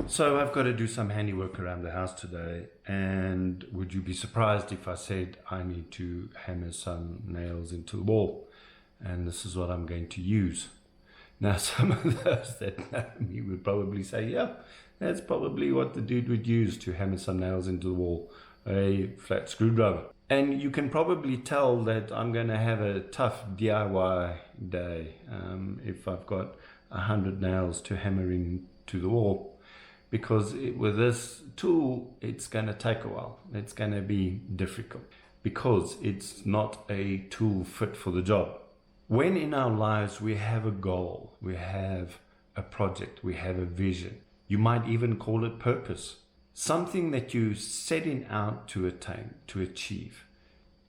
So I've got to do some handiwork around the house today, and would you be surprised if I said I need to hammer some nails into the wall? And this is what I'm going to use. Now, some of those that know me would probably say, yeah, that's probably what the dude would use to hammer some nails into the wall, a flat screwdriver. And you can probably tell that I'm going to have a tough DIY day if I've got 100 nails to hammer into the wall. Because with this tool, it's going to take a while. It's going to be difficult because it's not a tool fit for the job. When in our lives we have a goal, we have a project, we have a vision, you might even call it purpose, something that you're setting out to attain, to achieve,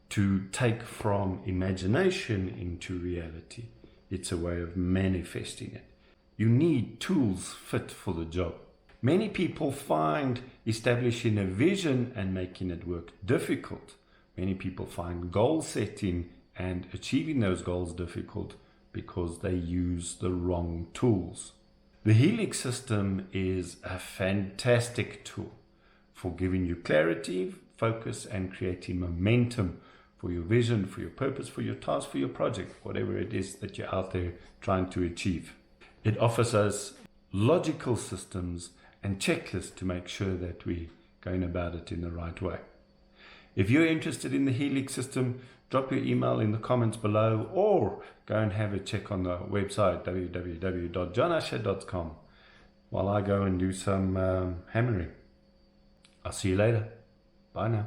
to take from imagination into reality. It's a way of manifesting it. You need tools fit for the job. Many people find establishing a vision and making it work difficult. Many people find goal setting and achieving those goals difficult because they use the wrong tools. The Helix system is a fantastic tool for giving you clarity, focus, and creating momentum for your vision, for your purpose, for your task, for your project, whatever it is that you're out there trying to achieve. It offers us logical systems and checklists to make sure that we're going about it in the right way. If you're interested in the Helix system, drop your email in the comments below or go and have a check on the website www.johnusher.com while I go and do some hammering. I'll see you later. Bye now.